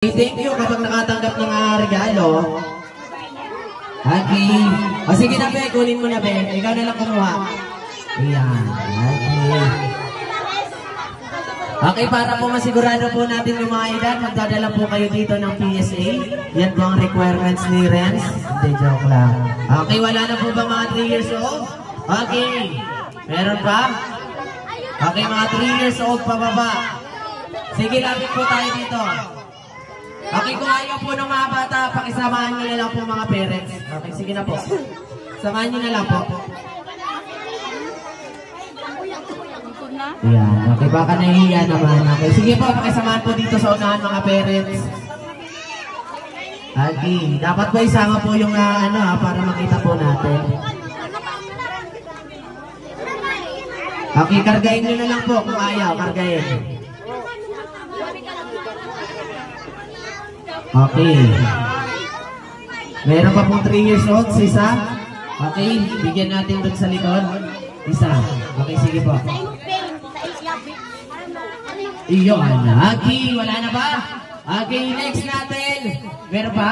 Thank you kapag nakatanggap ng regalo. Okay. O sige na, Be. Kunin mo na, Be. Ikaw na lang kumuha. Ayan. Okay. Okay, para po masigurado po natin yung mga edad, magdadala po kayo dito ng PSA. Yan po ang requirements ni Renz. Hindi, joke lang. Okay, wala na po ba mga 3 years old? Okay. Meron pa? Okay, mga 3 years old pababa. Sige, lapit po tayo dito. Okay, kung ayaw po ng mga bata, pakisamahan nyo na lang po mga parents. Okay, sige na po. Samahan nyo na lang po. Ayan, okay, baka nahihiya naman. Okay, sige po, pakisamahan po dito sa unahan mga parents. Okay, dapat po isama po yung para makita po natin. Okay, kargahin nyo na lang po kung ayaw, kargahin. Okay. Meron pa pong 3 years old, isa. Okay, bigyan natin doon sa likod. Isa. Okay, sige po. Iyon. Okay, wala na ba? Okay, next natin. Meron pa?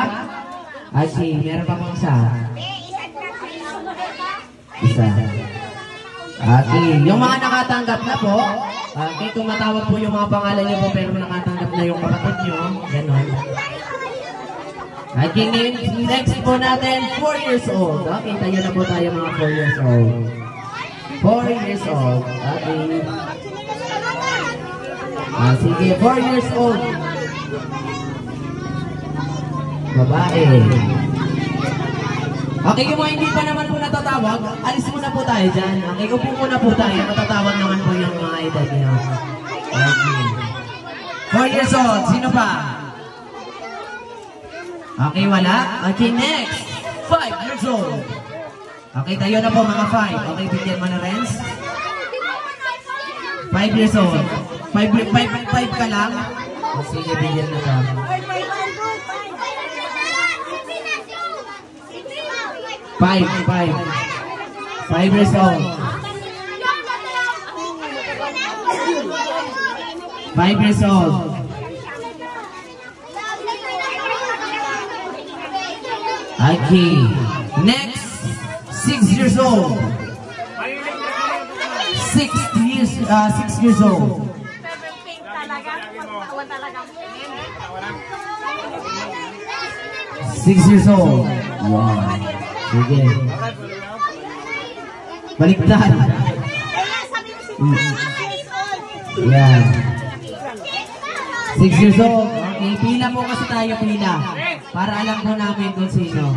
Okay, meron pa pong isa. Isa. Okay, yung mga nakatanggap na po. Okay, kung matawag po yung mga pangalan niyo po pero nakatanggap na yung kapatid niyo. Ganon. Okay, next po natin, 4 years old. Okay, tayo na po tayo mga 4 years old. 4 years old. Okay. Sige, 4 years old. Babae. Okay, yung mga hindi pa naman po natatawag, alis muna po tayo dyan. Okay, upo muna po tayo. Matatawag naman po yung mga edad niyo. Okay. 4 years old. Sino pa? Okay, wala? Okay, next. 5 years old. Okay, tayo na po mga 5. Okay, bigyan mo na Renz. 5 years old. 5 ka lang? O, sige, bigyan na ka. 5 years old. 5 years old. Okay. Next, 6 years old. 6 years old. 6 years old. Wow. Sige. Baliktad. Yan. 6 years old. Okay, pila po kasi tayo, pila. Para alam po namin kung sino.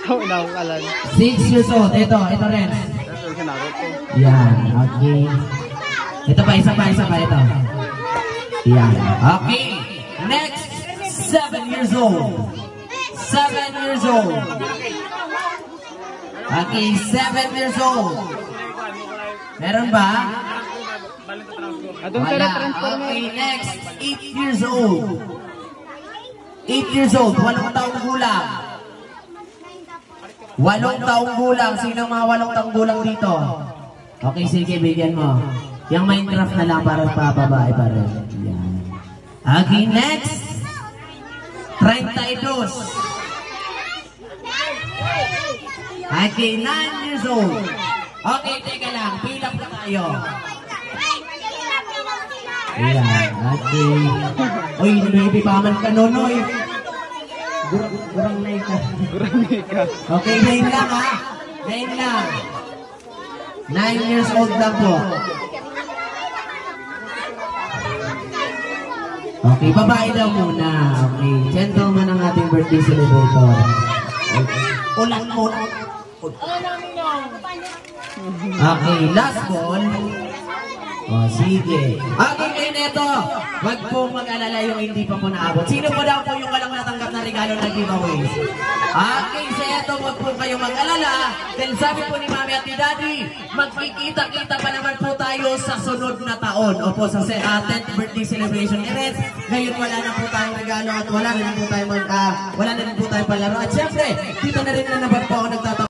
6 years old. Ito rin. Yan, okay. Ito pa, isa pa. Ito. Yan, okay. Next, 7 years old. 7 years old. Okay, 7 years old. Meron ba? Wala. Okay, next, 8 years old. 8 years old, 8 taong gulang. 8 taong gulang. Sino mga 8 taong gulang dito? Okay, sige, bigyan mo. Yung Minecraft na lang para pababae pa rin. Yan. Okay, next. 32. Okay, 9 years old. Okay, teka lang. Pila po tayo. Ayan, okay. Uy, baby paman ka, Nonoy. Gurang na ka. Okay, 9 lang ha. 9 lang. 9 years old lang po. Okay, babae daw muna. Okay, gentleman ang ating birthday celebrator. Okay. Ulan mo. Okay, last ball. O, sige. Okay, kayo neto. Wag pong mag-alala yung hindi pa po naabot. Sino po daw po yung walang natanggap na regalo na giveaways? Okay, sa eto, wag po kayo mag-alala. Dahil sabi po ni Mami at ni Daddy, magkikita-kita pa naman po tayo sa sunod na taon. Opo, sa 10th birthday celebration ni Renz. Ngayon wala na po tayong regalo at wala na rin po tayong palaro. At syempre, dito na rin na naman po ako nagtatapos.